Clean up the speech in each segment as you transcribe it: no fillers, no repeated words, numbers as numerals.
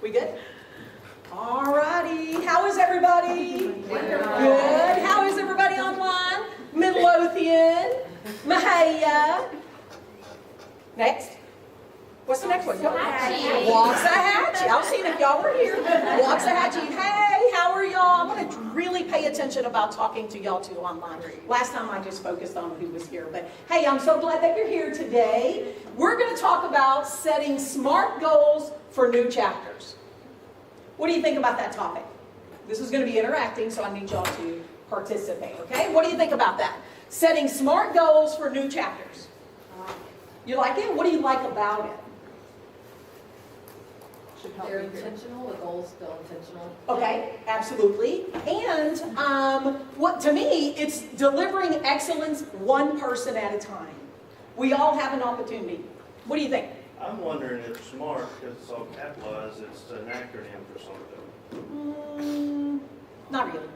We good? All righty. How is everybody? Good. How is everybody online? Midlothian, Mahia. Next. What's the next one? Waxahachie. I was seeing if y'all were here. Waxahachie. Hey, how are y'all? I'm going to really pay attention about talking to y'all too online. Last time I just focused on who was here. But hey, I'm so glad that you're here today. We're going to talk about setting SMART goals for new chapters. What do you think about that topic? This is going to be interacting, so I need y'all to participate, okay? What do you think about that? Setting SMART goals for new chapters. You like it? What do you like about it? They're intentional, the goal's still intentional. Okay, absolutely. And what to me, it's delivering excellence one person at a time. We all have an opportunity. What do you think? I'm wondering if SMART, because it's all capitalized, it's an acronym for something. Not really.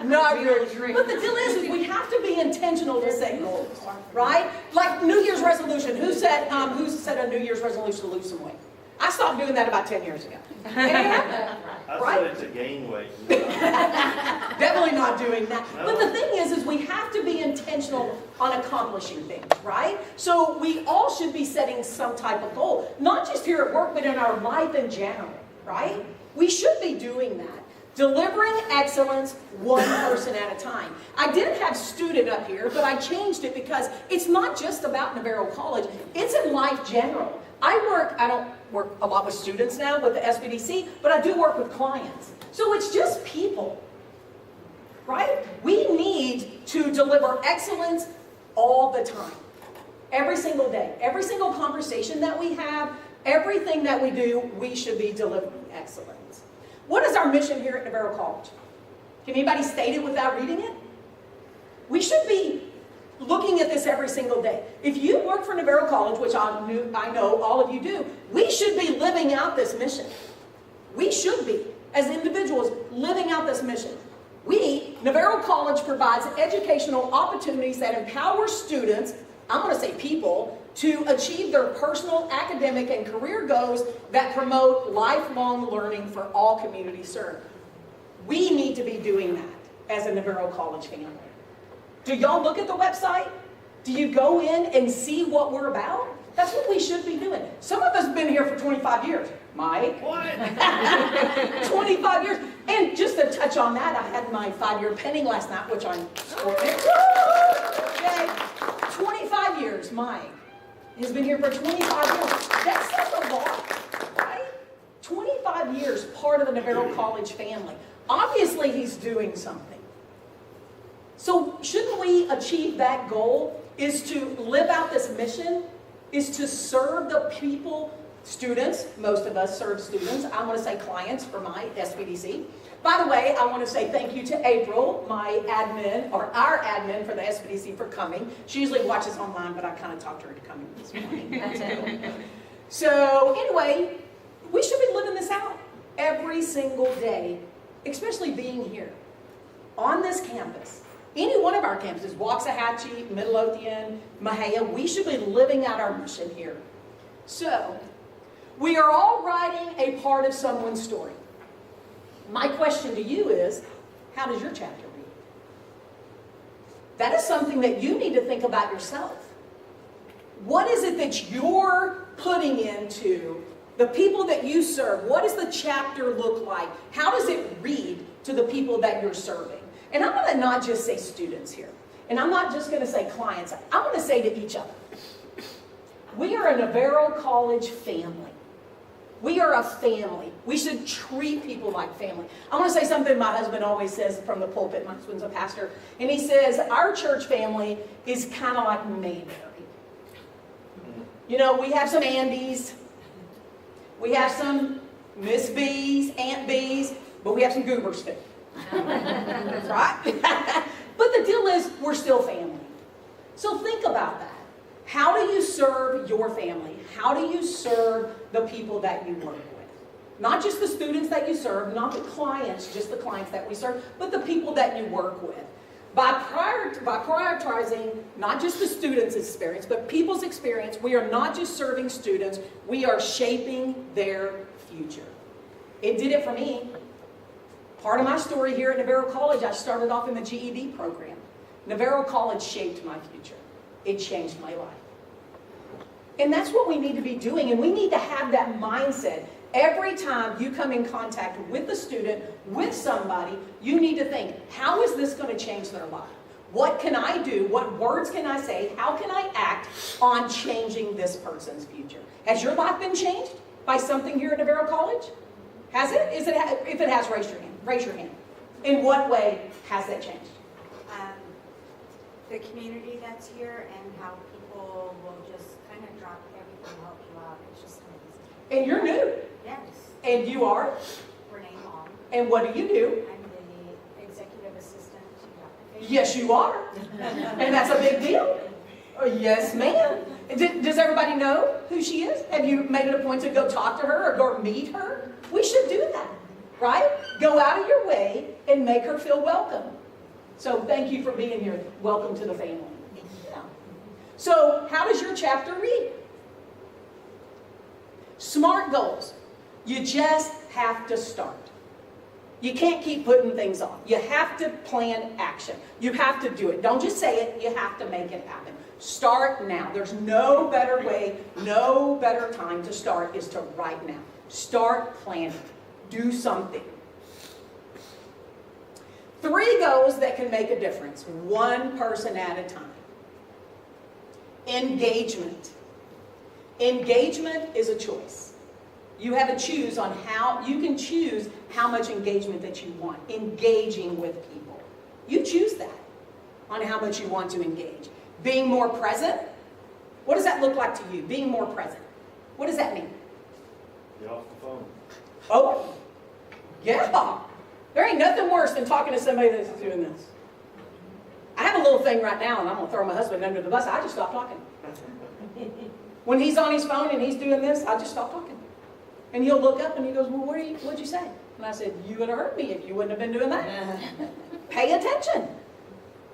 Not really. But the deal is we have to be intentional to set goals, right? Like New Year's resolution. Who set a New Year's resolution to lose some weight? I stopped doing that about 10 years ago. I said it's a gain weight. Definitely not doing that. No. But the thing is we have to be intentional on accomplishing things, right? So we all should be setting some type of goal, not just here at work, but in our life in general, right? We should be doing that. Delivering excellence one person at a time. I did have student up here, but I changed it because it's not just about Navarro College. It's in life general. I don't work a lot with students now with the SBDC, but I do work with clients. So it's just people, right? We need to deliver excellence all the time. Every single day. Every single conversation that we have, everything that we do, we should be delivering excellence. What is our mission here at Navarro College? Can anybody state it without reading it? We should be looking at this every single day. If you work for Navarro College, which I know all of you do, we should be living out this mission. We should be, as individuals, living out this mission. Navarro College provides educational opportunities that empower students, I'm going to say people, to achieve their personal, academic, and career goals that promote lifelong learning for all communities served. We need to be doing that as a Navarro College family. Do y'all look at the website? Do you go in and see what we're about? That's what we should be doing. Some of us have been here for 25 years. Mike? What? 25 years. And just to touch on that, I had my 5-year penning last night, which I'm sporting. Okay. 25 years, Mike. He's been here for 25 years. That says a lot, right? 25 years, part of the Navarro College family. Obviously, he's doing something. So shouldn't we achieve that goal, is to live out this mission, is to serve the people, students, most of us serve students. I want to say clients for my SBDC. By the way, I want to say thank you to April, my admin, or our admin for the SBDC for coming. She usually watches online, but I kind of talked her into coming this morning. So anyway, we should be living this out every single day, especially being here on this campus. Any one of our campuses, Waxahachie, Midlothian, Mahia, we should be living out our mission here. So, we are all writing a part of someone's story. My question to you is, how does your chapter read? That is something that you need to think about yourself. What is it that you're putting into the people that you serve? What does the chapter look like? How does it read to the people that you're serving? And I'm going to not just say students here. And I'm not just going to say clients. I'm going to say to each other. We are a Navarro College family. We are a family. We should treat people like family. I want to say something my husband always says from the pulpit. My husband's a pastor. And he says, our church family is kind of like Mayberry. You know, we have some Andys. We have some Miss B's, Aunt B's. But we have some goobers too. That's right. But the deal is, we're still family. So think about that. How do you serve your family? How do you serve the people that you work with? Not just the students that you serve, not the clients, just the clients that we serve, but the people that you work with. By prioritizing not just the students' experience, but people's experience, we are not just serving students, we are shaping their future. It did it for me. Part of my story here at Navarro College, I started off in the GED program. Navarro College shaped my future. It changed my life. And that's what we need to be doing, and we need to have that mindset. Every time you come in contact with a student, with somebody, you need to think, how is this going to change their life? What can I do? What words can I say? How can I act on changing this person's future? Has your life been changed by something here at Navarro College? Has it? If it has, raise your hand. Raise your hand. In what way has that changed? The community that's here and how people will just kind of drop everything to help you out. It's just amazing. And you're new. Yes. And you are? Renee Long. And what do you do? I'm the executive assistant to Dr. Yes, you are. And that's a big deal. Oh, yes, ma'am. Does everybody know who she is? Have you made it a point to go talk to her or go meet her? We should do that, right? Go out of your way and make her feel welcome. So thank you for being here. Welcome to the family. Yeah. So how does your chapter read? SMART goals. You just have to start. You can't keep putting things off. You have to plan action. You have to do it. Don't just say it. You have to make it happen. Start now. There's no better way, no better time to start is to right now. Start planning. Do something. 3 goals that can make a difference, one person at a time. Engagement. Engagement is a choice. You have to choose on how, you can choose how much engagement that you want. Engaging with people. You choose that on how much you want to engage. Being more present. What does that look like to you? Being more present. What does that mean? Get off the phone. Oh, yeah. There ain't nothing worse than talking to somebody that's doing this. I have a little thing right now, and I'm going to throw my husband under the bus. I just stop talking. When he's on his phone and he's doing this, I just stop talking. And he'll look up and he goes, well, what'd you say? And I said, you would have heard me if you wouldn't have been doing that. Pay attention.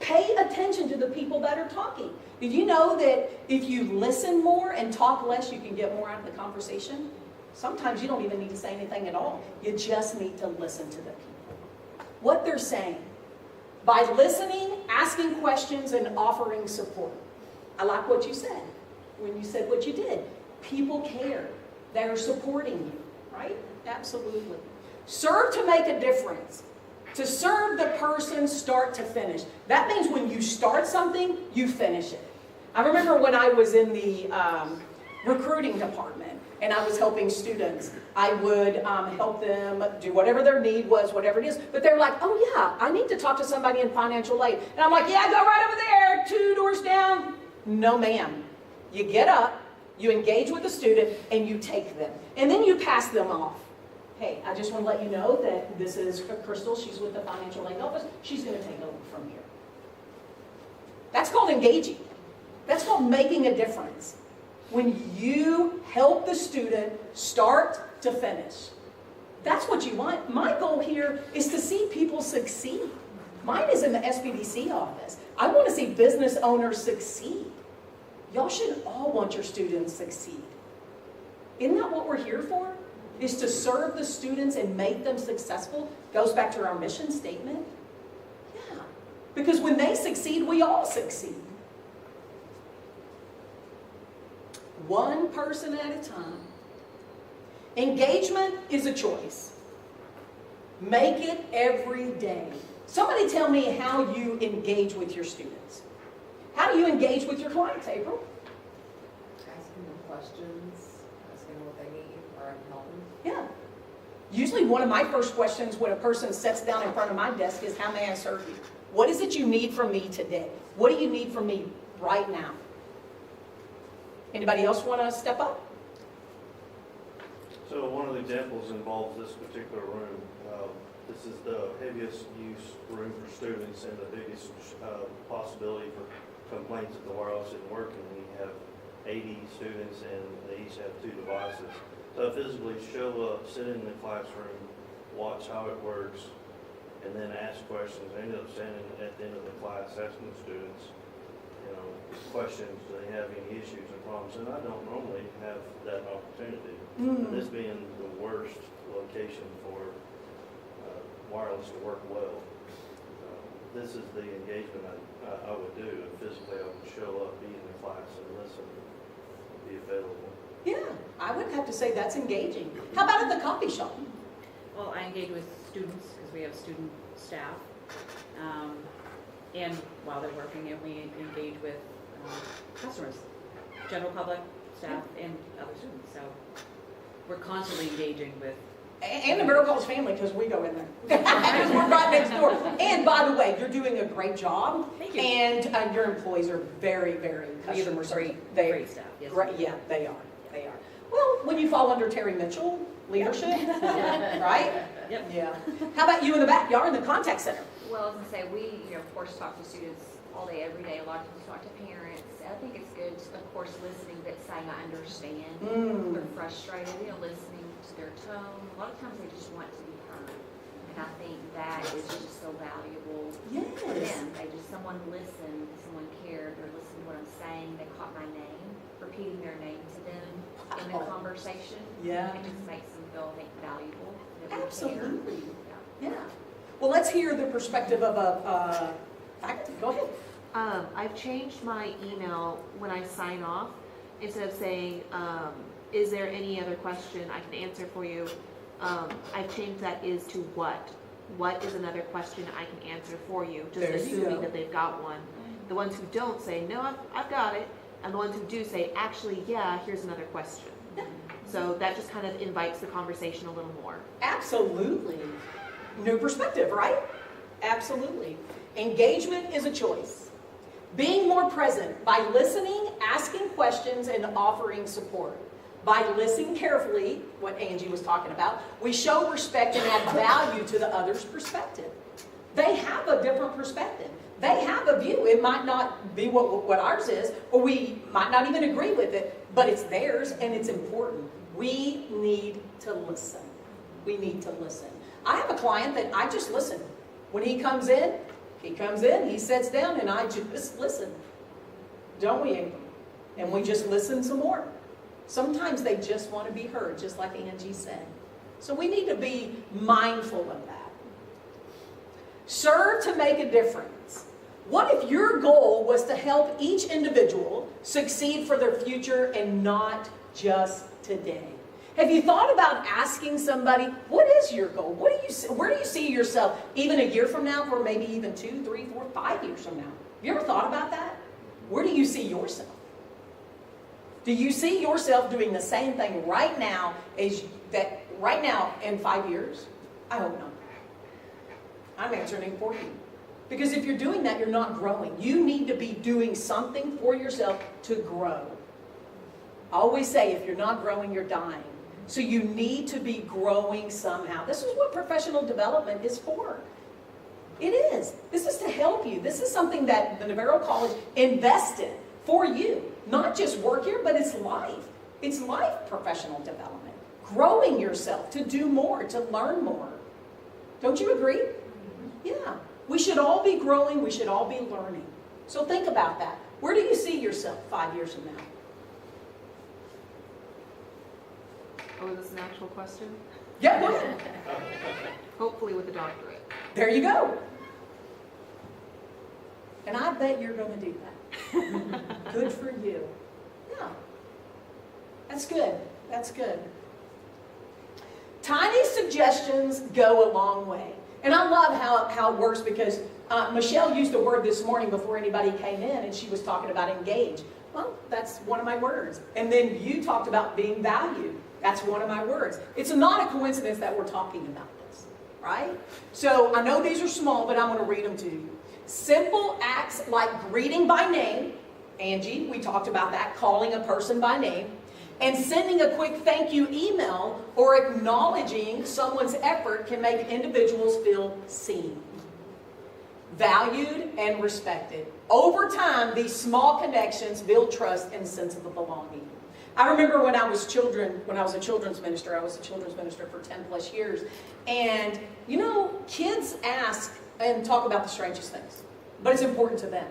Pay attention to the people that are talking. Did you know that if you listen more and talk less, you can get more out of the conversation? Sometimes you don't even need to say anything at all. You just need to listen to the people. What they're saying. By listening, asking questions, and offering support. I like what you said when you said what you did. People care. They're supporting you, right? Absolutely. Serve to make a difference. To serve the person start to finish. That means when you start something, you finish it. I remember when I was in the recruiting department and I was helping students, I would help them do whatever their need was, whatever it is. But they're like, oh yeah, I need to talk to somebody in financial aid. And I'm like, yeah, go right over there, 2 doors down. No ma'am. You get up, you engage with the student, and you take them. And then you pass them off. Hey, I just want to let you know that this is Crystal. She's with the financial aid office. She's going to take over from here. That's called engaging. That's called making a difference. When you help the student start to finish. That's what you want. My goal here is to see people succeed. Mine is in the SBDC office. I want to see business owners succeed. Y'all should all want your students to succeed. Isn't that what we're here for? Is to serve the students and make them successful. Goes back to our mission statement. Yeah. Because when they succeed, we all succeed. One person at a time. Engagement is a choice. Make it every day. Somebody tell me how you engage with your students. How do you engage with your clients, April? Asking them questions, asking them what they need, or I'm helping. Yeah. Usually one of my first questions when a person sits down in front of my desk is, how may I serve you? What is it you need from me today? What do you need from me right now? Anybody else want to step up? So one of the examples involves this particular room. This is the heaviest use room for students and the biggest possibility for complaints at the warehouse and working. We have 80 students and they each have 2 devices. So physically show up, sit in the classroom, watch how it works, and then ask questions. I ended up standing at the end of the class asking the students, you know, questions, do they have any issues or problems? And I don't normally have that opportunity. This being the worst location for wireless to work well, this is the engagement I would do. And physically, I would show up, be in the class, and listen, and be available. Yeah, I would have to say that's engaging. How about at the coffee shop? Well, I engage with students because we have student staff. And while they're working, and we engage with customers, general public, staff, and other students. So we're constantly engaging with. And the Navarro College family, because we go in there. Because we're right next door. And by the way, you're doing a great job. Thank you. And your employees are very, very customer service. Great staff. Yes. Great, yeah, they are. They are. Well, when you fall under Teri Mitchell leadership, right? Yep. Yeah. How about you in the back? Y'all are in the contact center. Well, I was gonna say, we, of course, talk to students all day, every day. A lot of times we talk to parents. I think it's good, of course, listening, but saying I understand. We're frustrated, listening to their tone. A lot of times they just want to be heard. And I think that is just so valuable for Yes. them. Someone listened, someone cared, they're listening to what I'm saying, they caught my name, repeating their name to them in the conversation. Yeah. It just makes them feel, I think, valuable. That we care. Absolutely. Yeah. Yeah. Well, let's hear the perspective of a faculty. Go ahead. I've changed my email when I sign off. Instead of saying, is there any other question I can answer for you? I've changed that is to what? What is another question I can answer for you? Just There you assuming go. that they've got one. The ones who don't say, no, I've got it. And the ones who do say, actually, yeah, here's another question. So that just kind of invites the conversation a little more. Absolutely. New perspective, right? Absolutely. Engagement is a choice. Being more present by listening, asking questions, and offering support. By listening carefully, what Angie was talking about, we show respect and add value to the other's perspective. They have a different perspective. They have a view. It might not be what ours is, or we might not even agree with it, but it's theirs and it's important. We need to listen. We need to listen. I have a client that I just listen. When he comes in, he sits down, and I just listen. Don't we, Abram? And we just listen some more. Sometimes they just want to be heard, just like Angie said. So we need to be mindful of that. Serve to make a difference. What if your goal was to help each individual succeed for their future and not just today? Have you thought about asking somebody, what is your goal? Where do you see yourself even a year from now, or maybe even 2, 3, 4, 5 years from now? Have you ever thought about that? Where do you see yourself? Do you see yourself doing the same thing right now in 5 years? I hope not. I'm answering for you. Because if you're doing that, you're not growing. You need to be doing something for yourself to grow. I always say, if you're not growing, you're dying. So you need to be growing somehow. This is what professional development is for. It is. This is to help you. This is something that the Navarro College invested for you. Not just work here, but it's life. It's life professional development. Growing yourself to do more, to learn more. Don't you agree? Yeah. We should all be growing. We should all be learning. So think about that. Where do you see yourself 5 years from now? Oh, is this an actual question? Yeah, go ahead. Hopefully with a doctorate. There you go. And I bet you're going to do that. Good for you. Yeah. That's good. That's good. Tiny suggestions go a long way. And I love how it works, because Michelle used a word this morning before anybody came in, and she was talking about engage. Well, that's one of my words. And then you talked about being valued. That's one of my words. It's not a coincidence that we're talking about this, right? So I know these are small, but I'm going to read them to you. Simple acts like greeting by name. Angie, we talked about that, calling a person by name. And sending a quick thank you email or acknowledging someone's effort can make individuals feel seen, valued, and respected. Over time, these small connections build trust and a sense of belonging. I remember when I was a children's minister, I was a children's minister for 10 plus years. And you know, kids ask and talk about the strangest things, but it's important to them.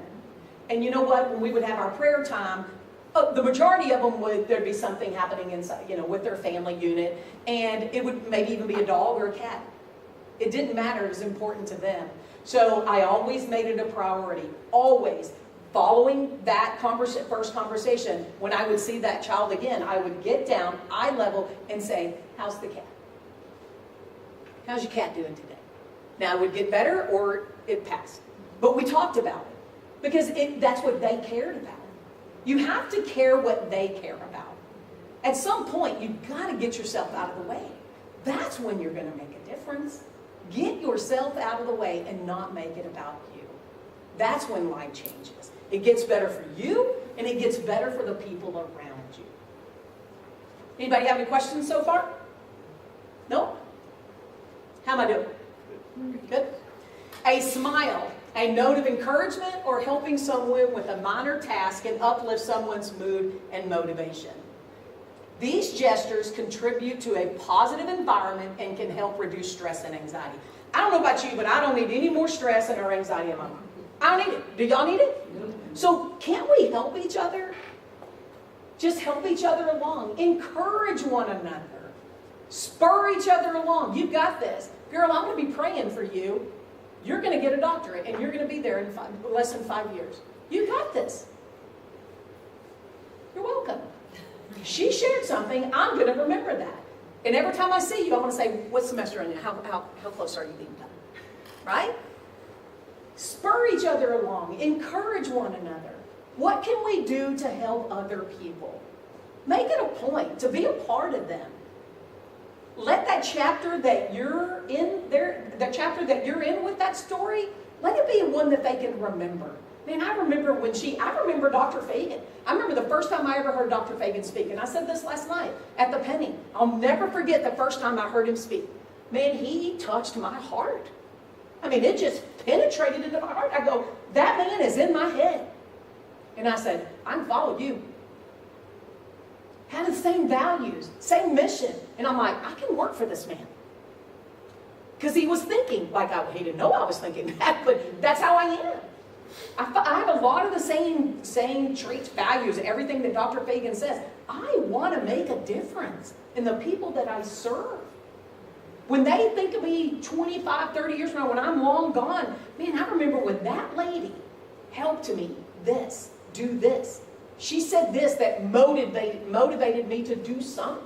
And you know what, when we would have our prayer time, the majority of them there'd be something happening inside, with their family unit, and it would maybe even be a dog or a cat. It didn't matter, it was important to them. So I always made it a priority, always. Following that first conversation, when I would see that child again, I would get down, eye level, and say, how's the cat? How's your cat doing today? Now, it would get better or it passed. But we talked about it because that's what they cared about. You have to care what they care about. At some point, you've got to get yourself out of the way. That's when you're going to make a difference. Get yourself out of the way and not make it about you. That's when life changes. It gets better for you, and it gets better for the people around you. Anybody have any questions so far? No? How am I doing? Good? A smile, a note of encouragement, or helping someone with a minor task can uplift someone's mood and motivation. These gestures contribute to a positive environment and can help reduce stress and anxiety. I don't know about you, but I don't need any more stress and or anxiety in my life. I don't need it. Do y'all need it? So can't we help each other? Just help each other along. Encourage one another. Spur each other along. You've got this. Girl, I'm going to be praying for you. You're going to get a doctorate, and you're going to be there in less than 5 years. You got this. You're welcome. She shared something. I'm going to remember that. And every time I see you, I'm going to say, what semester are you? How close are you being done? Right? Spur each other along. Encourage one another. What can we do to help other people? Make it a point to be a part of them. Let that chapter that you're in with that story, let it be one that they can remember. Man, I remember Dr. Fagan. I remember the first time I ever heard Dr. Fagan speak, and I said this last night at the Penny. I'll never forget the first time I heard him speak. Man, he touched my heart. I mean, it just penetrated into my heart. I go, that man is in my head. And I said, I can follow you. Had the same values, same mission. And I'm like, I can work for this man. Because he was thinking, he didn't know I was thinking that, but that's how I am. I have a lot of the same traits, values, everything that Dr. Fagan says. I want to make a difference in the people that I serve. When they think of me 25, 30 years from now, when I'm long gone, man, I remember when that lady helped me do this. She said this that motivated me to do something.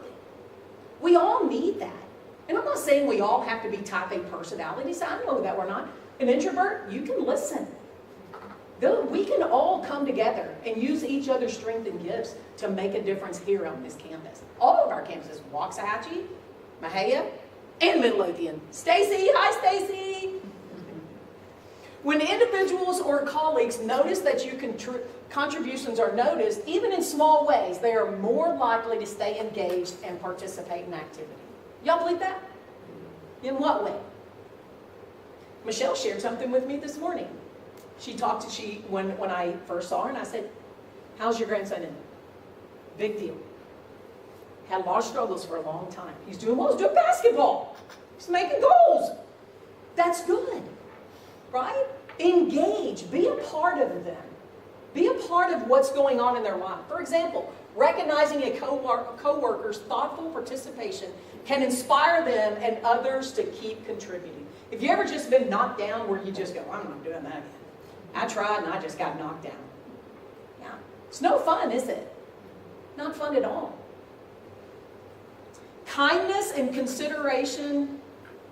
We all need that. And I'm not saying we all have to be type A personalities. I know that we're not. An introvert, you can listen. We can all come together and use each other's strengths and gifts to make a difference here on this campus. All of our campuses, Waxahachie, Mahia, and Midlothian. Stacy, hi Stacy. When individuals or colleagues notice that your contributions are noticed, even in small ways, they are more likely to stay engaged and participate in activity. Y'all believe that? In what way? Michelle shared something with me this morning. When I first saw her, and I said, how's your grandson in? Big deal. Had a lot of struggles for a long time. He's doing well. He's doing basketball. He's making goals. That's good. Right? Engage. Be a part of them. Be a part of what's going on in their life. For example, recognizing a co-worker's thoughtful participation can inspire them and others to keep contributing. Have you ever just been knocked down where you just go, I'm not doing that again? I tried and I just got knocked down. Yeah. It's no fun, is it? Not fun at all. Kindness and consideration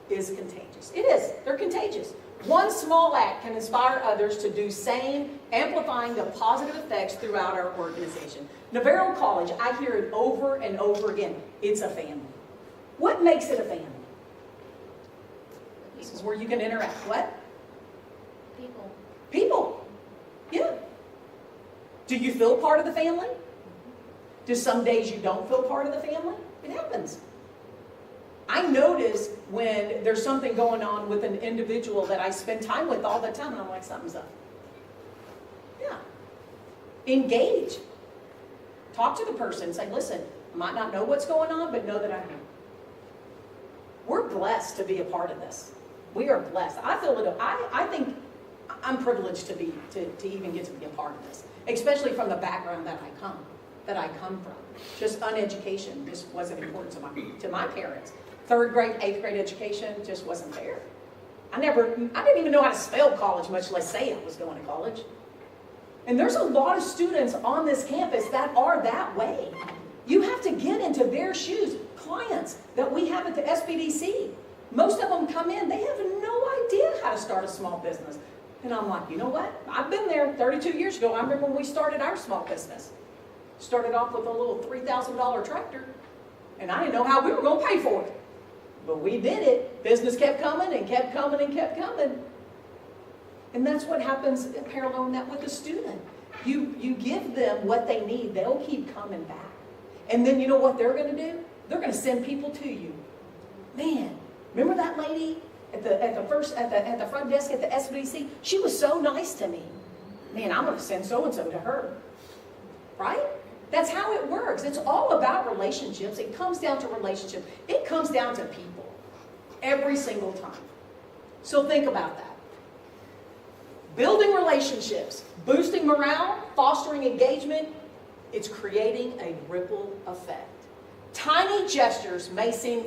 is contagious. It is. They're contagious. One small act can inspire others to do same, amplifying the positive effects throughout our organization. Navarro College, I hear it over and over again. It's a family. What makes it a family? This is where you can interact. What? People. People. Yeah. Do you feel part of the family? Do some days you don't feel part of the family? It happens. I notice when there's something going on with an individual that I spend time with all the time, and I'm like, something's up. Yeah. Engage. Talk to the person and say, listen, I might not know what's going on, but know that I know. We're blessed to be a part of this. We are blessed. I feel it. I think I'm privileged to even get to be a part of this, especially from the background that I come from. Just uneducation just wasn't important to my parents. 3rd grade, 8th grade education just wasn't there. I didn't even know how to spell college, much less say I was going to college. And there's a lot of students on this campus that are that way. You have to get into their shoes. Clients that we have at the SBDC, most of them come in, they have no idea how to start a small business. And I'm like, you know what? I've been there 32 years ago. I remember when we started our small business. Started off with a little $3,000 tractor, and I didn't know how we were going to pay for it. But we did it. Business kept coming and kept coming and kept coming. And that's what happens paralleling that with a student. You give them what they need, they'll keep coming back. And then you know what they're going to do? They're going to send people to you. Man, remember that lady at the front desk at the SBC? She was so nice to me. Man, I'm going to send so-and-so to her. Right? That's how it works. It's all about relationships. It comes down to relationships. It comes down to people. Every single time. So think about that. Building relationships, boosting morale, fostering engagement, it's creating a ripple effect. Tiny gestures may seem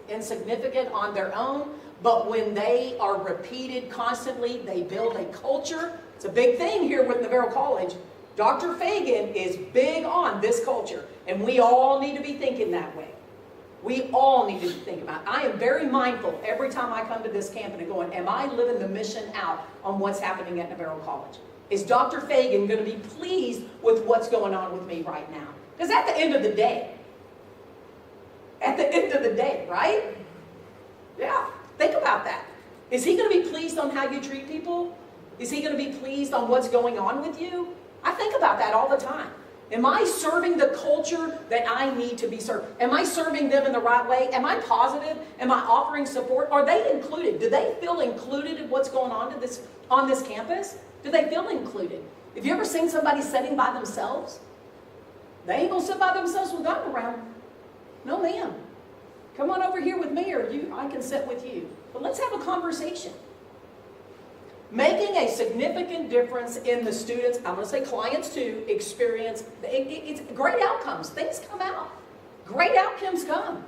insignificant on their own, but when they are repeated constantly, they build a culture. It's a big thing here with Navarro College. Dr. Fagan is big on this culture, and we all need to be thinking that way. We all need to think about it. I am very mindful every time I come to this campus and going, am I living the mission out on what's happening at Navarro College? Is Dr. Fagan going to be pleased with what's going on with me right now? Because at the end of the day, right? Yeah, think about that. Is he going to be pleased on how you treat people? Is he going to be pleased on what's going on with you? I think about that all the time. Am I serving the culture that I need to be served? Am I serving them in the right way? Am I positive? Am I offering support? Are they included? Do they feel included in what's going on this campus? Do they feel included? Have you ever seen somebody sitting by themselves? They ain't gonna sit by themselves with them around. No, ma'am. Come on over here with me, or I can sit with you. But let's have a conversation. Making a significant difference in the students, I'm going to say clients too, experience, it's great outcomes. Things come out. Great outcomes come.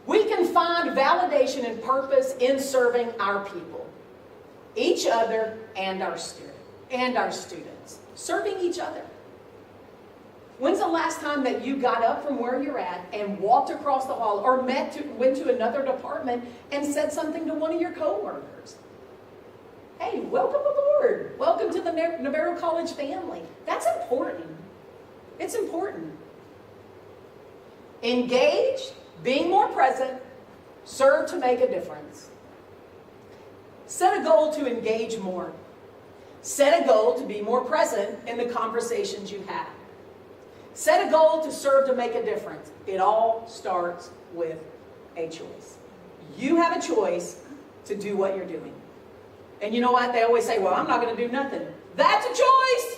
We can find validation and purpose in serving our people, each other, and our students. Serving each other. When's the last time that you got up from where you're at and walked across the hall or went to another department and said something to one of your coworkers? Hey, welcome aboard. Welcome to the Navarro College family. That's important. It's important. Engage, being more present, serve to make a difference. Set a goal to engage more. Set a goal to be more present in the conversations you have. Set a goal to serve to make a difference. It all starts with a choice. You have a choice to do what you're doing. And you know what? They always say, well, I'm not going to do nothing. That's a choice.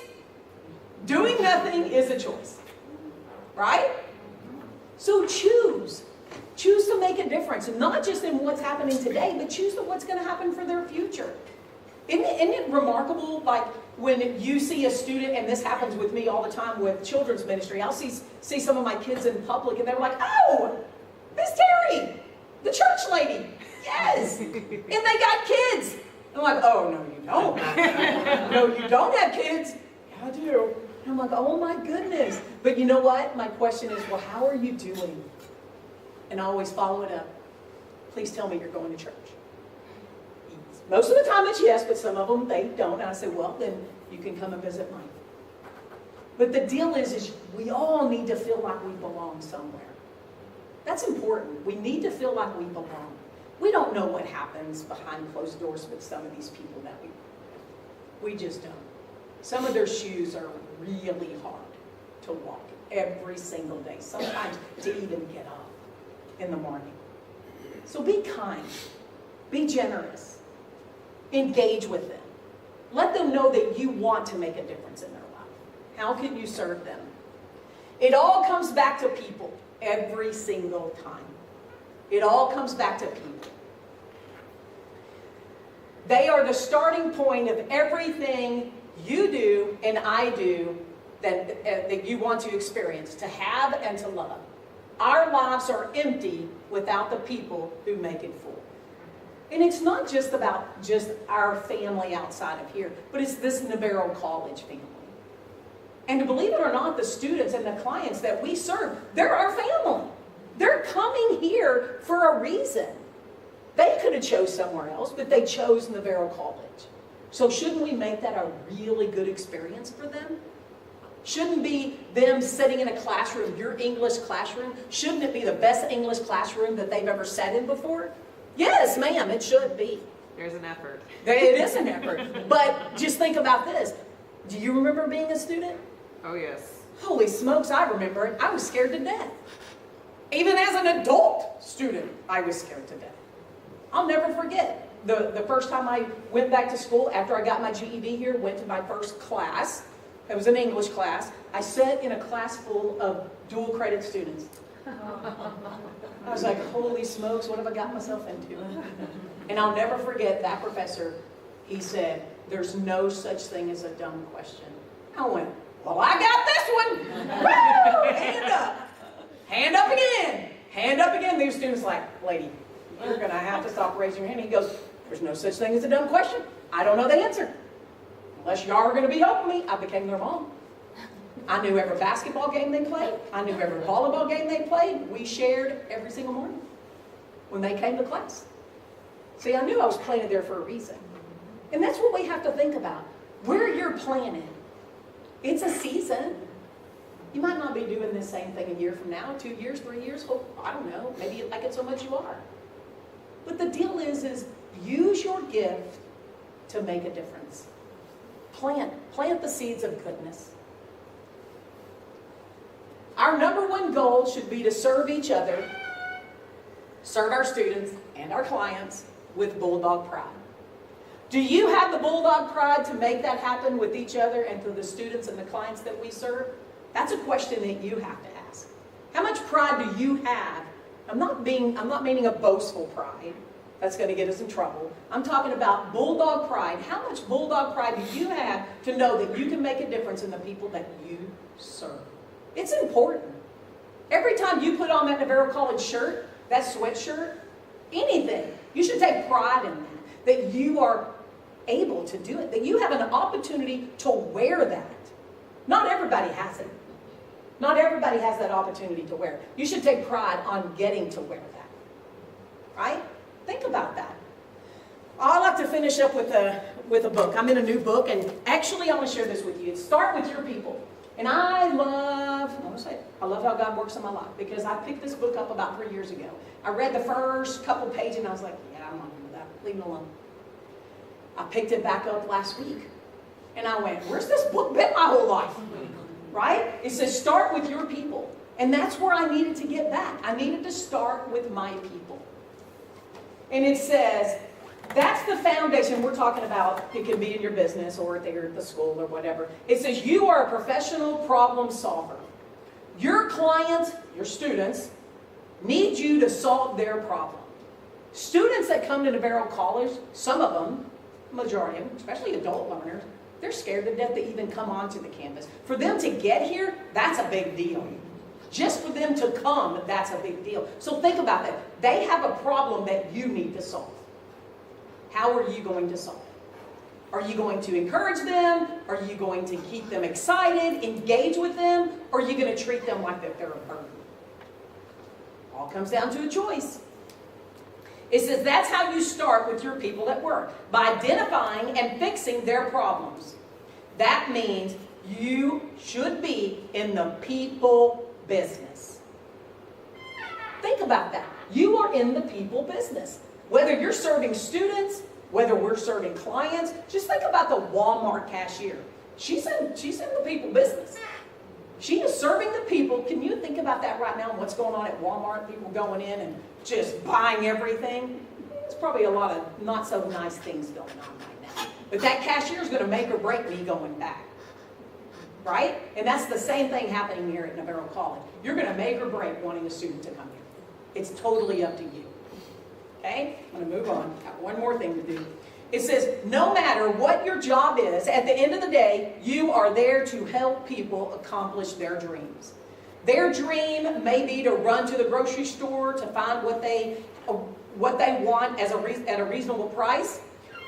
Doing nothing is a choice. Right? So choose. Choose to make a difference. Not just in what's happening today, but choose what's going to happen for their future. Isn't it remarkable, like when you see a student, and this happens with me all the time with children's ministry, I'll see some of my kids in public and they're like, oh, Miss Teri, the church lady. Yes. And they got kids. I'm like, oh, no, you don't. No, you don't have kids. Yeah, I do. And I'm like, oh my goodness. But you know what? My question is, well, how are you doing? And I always follow it up. Please tell me you're going to church. Most of the time it's yes, but some of them, they don't. And I say, well, then you can come and visit mine. But the deal is we all need to feel like we belong somewhere. That's important. We need to feel like we belong. We don't know what happens behind closed doors with some of these people that we just don't. Some of their shoes are really hard to walk every single day, sometimes to even get up in the morning. So be kind, be generous, engage with them. Let them know that you want to make a difference in their life. How can you serve them? It all comes back to people every single time. It all comes back to people. They are the starting point of everything you do and I do that you want to experience, to have and to love. Our lives are empty without the people who make it full. And it's not just about just our family outside of here, but it's this Navarro College family. And to believe it or not, the students and the clients that we serve, they're our family. They're coming here for a reason. They could have chose somewhere else, but they chose Navarro College. So shouldn't we make that a really good experience for them? Shouldn't be them sitting in a classroom, your English classroom, shouldn't it be the best English classroom that they've ever sat in before? Yes, ma'am, it should be. There's an effort. It is an effort. But just think about this. Do you remember being a student? Oh, yes. Holy smokes, I remember it. I was scared to death. Even as an adult student, I was scared to death. I'll never forget the first time I went back to school after I got my GED here, went to my first class. It was an English class. I sat in a class full of dual credit students. I was like, holy smokes, what have I got myself into? And I'll never forget that professor. He said, there's no such thing as a dumb question. I went, well, I got this one. Woo! Hand up. Hand up again. Hand up again. These students like, lady, you're going to have to stop raising your hand. He goes, there's no such thing as a dumb question. I don't know the answer. Unless y'all are going to be helping me, I became their mom. I knew every basketball game they played. I knew every volleyball game they played. We shared every single morning when they came to class. See, I knew I was planted there for a reason. And that's what we have to think about. Where you're planted, it's a season. You might not be doing the same thing a year from now, 2 years, 3 years. Hope, I don't know. Maybe you like it so much you are. But the deal is use your gift to make a difference. Plant the seeds of goodness. Our number one goal should be to serve each other, serve our students and our clients with bulldog pride. Do you have the bulldog pride to make that happen with each other and to the students and the clients that we serve? That's a question that you have to ask. How much pride do you have? I'm not meaning a boastful pride. That's going to get us in trouble. I'm talking about bulldog pride. How much bulldog pride do you have to know that you can make a difference in the people that you serve? It's important. Every time you put on that Navarro College shirt, that sweatshirt, anything, you should take pride in that you are able to do it, that you have an opportunity to wear that. Not everybody has it. Not everybody has that opportunity to wear it. You should take pride on getting to wear that. Right? Think about that. I'd like to finish up with a book. I'm in a new book, and actually I want to share this with you. It's Start With Your People. And I love how God works in my life, because I picked this book up about 3 years ago. I read the first couple pages and I was like, yeah, I'm not going to do that. Leave it alone. I picked it back up last week. And I went, where's this book been my whole life? Right? It says start with your people. And that's where I needed to get back. I needed to start with my people. And it says, that's the foundation we're talking about. It can be in your business or there at the school or whatever. It says you are a professional problem solver. Your clients, your students, need you to solve their problem. Students that come to Navarro College, some of them, majority of them, especially adult learners, they're scared to death to even come onto the campus. For them to get here, that's a big deal. Just for them to come, that's a big deal. So think about that. They have a problem that you need to solve. How are you going to solve it? Are you going to encourage them? Are you going to keep them excited, engage with them? Or are you going to treat them like that they're a burden? All comes down to a choice. It says that's how you start with your people at work, by identifying and fixing their problems. That means you should be in the people business. Think about that. You are in the people business. Whether you're serving students, whether we're serving clients, just think about the Walmart cashier. She's in the people business. She is serving the people. Can you think about that right now and what's going on at Walmart? People going in and just buying everything. There's probably a lot of not so nice things going on right now. But that cashier is going to make or break me going back. right? And that's the same thing happening here at Navarro College. You're going to make or break wanting a student to come here. It's totally up to you. Okay? I'm going to move on. Got one more thing to do. It says, no matter what your job is, at the end of the day, you are there to help people accomplish their dreams. Their dream may be to run to the grocery store to find what they want at a reasonable price.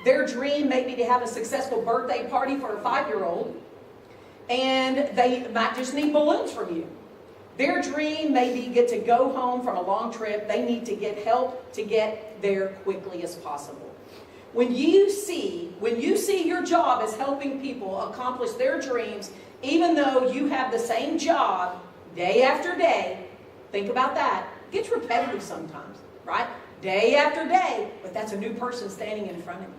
Their dream may be to have a successful birthday party for a 5-year-old, and they might just need balloons from you. Their dream may be get to go home from a long trip. They need to get help to get there quickly as possible. When you see your job as helping people accomplish their dreams, even though you have the same job day after day, think about that. It gets repetitive sometimes, right? Day after day, but that's a new person standing in front of you.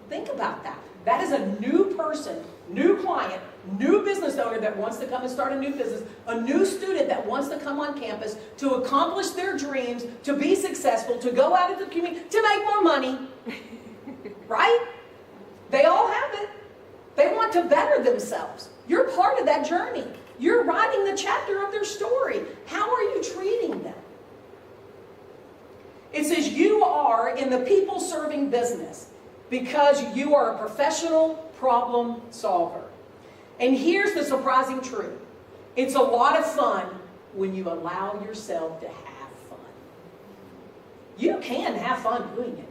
Think about that. That is a new person, new client, new business owner that wants to come and start a new business, a new student that wants to come on campus to accomplish their dreams, to be successful, to go out into the community, to make more money. Right? They all have it. They want to better themselves. You're part of that journey. You're writing the chapter of their story. How are you treating them? It says you are in the people-serving business because you are a professional problem solver. And here's the surprising truth. It's a lot of fun when you allow yourself to have fun. You can have fun doing it.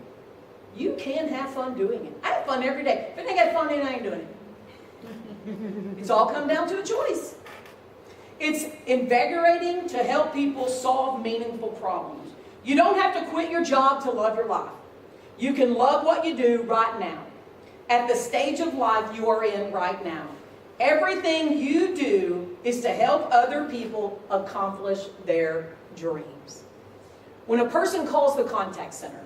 You can have fun doing it. I have fun every day. If I think I have fun, then I ain't doing it. It's all come down to a choice. It's invigorating to help people solve meaningful problems. You don't have to quit your job to love your life. You can love what you do right now. At the stage of life you are in right now. Everything you do is to help other people accomplish their dreams. When a person calls the contact center,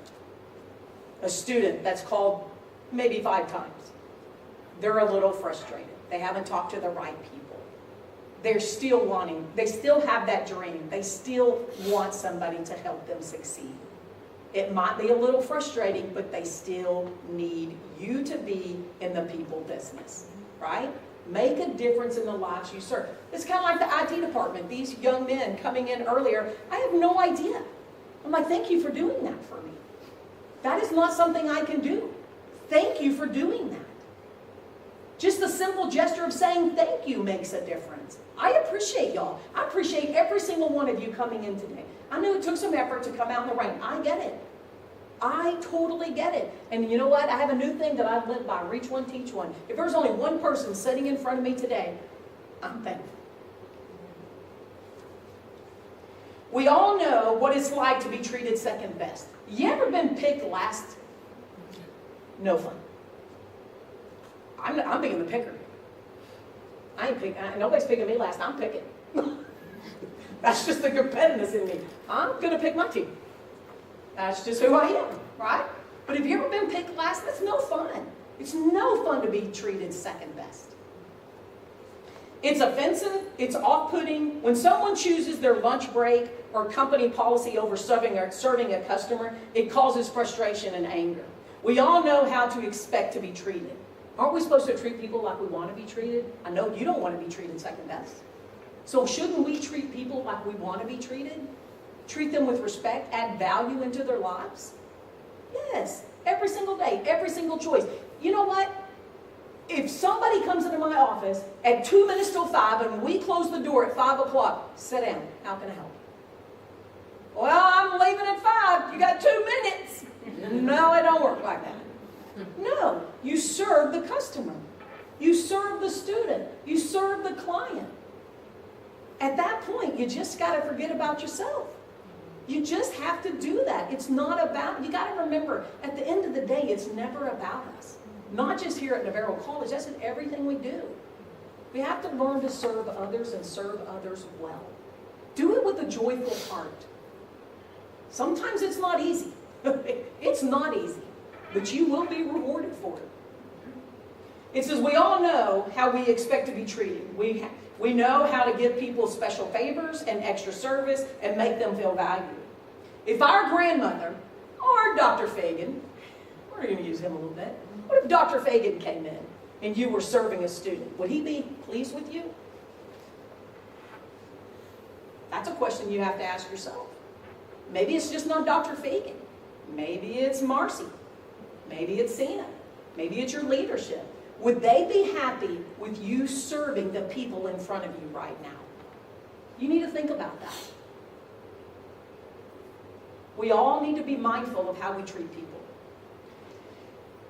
a student that's called maybe 5 times, they're a little frustrated. They haven't talked to the right people. They're still they still have that dream. They still want somebody to help them succeed. It might be a little frustrating, but they still need you to be in the people business, right? Make a difference in the lives you serve. It's kind of like the IT department. These young men coming in earlier, I have no idea. I'm like, thank you for doing that for me. That is not something I can do. Thank you for doing that. Just the simple gesture of saying thank you makes a difference. I appreciate y'all. I appreciate every single one of you coming in today. I know it took some effort to come out in the rain. I get it. I totally get it. And you know what? I have a new thing that I live by. Reach one, teach one. If there's only one person sitting in front of me today, I'm thankful. We all know what it's like to be treated second best. You ever been picked last? No fun. I'm being the picker. Nobody's picking me last. I'm picking. That's just the competitiveness in me. I'm going to pick my team. That's just who I am, right? But have you ever been picked last? That's no fun. It's no fun to be treated second best. It's offensive. It's off-putting. When someone chooses their lunch break or company policy over serving a customer, it causes frustration and anger. We all know how to expect to be treated. Aren't we supposed to treat people like we want to be treated? I know you don't want to be treated second best. So shouldn't we treat people like we want to be treated? Treat them with respect, add value into their lives? Yes, every single day, every single choice. You know what? If somebody comes into my office at 2 minutes till 5 and we close the door at 5 o'clock, sit down. How can I help? Well, I'm leaving at 5. You got 2 minutes. No, it don't work like that. No, you serve the customer. You serve the student. You serve the client. At that point, you just got to forget about yourself. You just have to do that. It's not about, you got to remember, at the end of the day, it's never about us. Not just here at Navarro College, that's in everything we do. We have to learn to serve others and serve others well. Do it with a joyful heart. Sometimes it's not easy. It's not easy, but you will be rewarded for it. It says we all know how we expect to be treated. We know how to give people special favors and extra service and make them feel valued. If our grandmother or Dr. Fagan, we're going to use him a little bit. What if Dr. Fagan came in and you were serving a student? Would he be pleased with you? That's a question you have to ask yourself. Maybe it's just not Dr. Fagan. Maybe it's Marcy. Maybe it's Cena. Maybe it's your leadership. Would they be happy with you serving the people in front of you right now? You need to think about that. We all need to be mindful of how we treat people.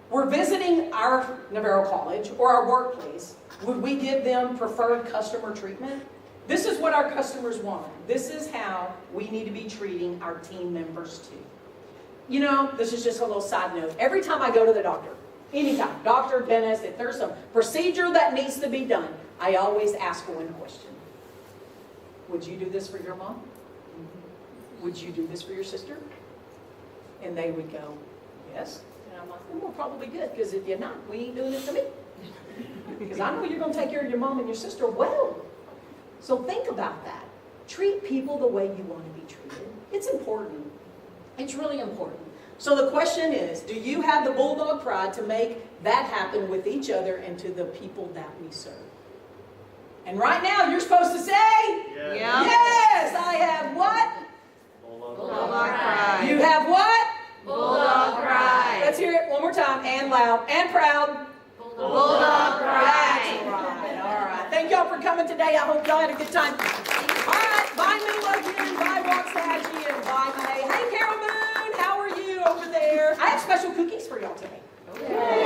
We're visiting our Navarro College or our workplace. Would we give them preferred customer treatment? This is what our customers want. This is how we need to be treating our team members too. You know, this is just a little side note. Every time I go to the doctor, anytime, doctor, dentist, if there's some procedure that needs to be done, I always ask one question. Would you do this for your mom? Would you do this for your sister? And they would go, yes. And I'm like, well, probably good, because if you're not, we ain't doing it to me. Because I know you're going to take care of your mom and your sister well. So think about that. Treat people the way you want to be treated. It's important. It's really important. So the question is, do you have the bulldog pride to make that happen with each other and to the people that we serve? And right now, you're supposed to say, Yeah. yes, I have what? Bulldog pride. You have what? Bulldog pride. Let's hear it one more time, and loud, and proud. Bulldog pride. All right. Thank y'all for coming today. I hope y'all had a good time. All right. Bye, Mila again. Bye, Waxahachie, and bye, May. Hey, Carol Moon. How are you over there? I have special cookies for y'all today.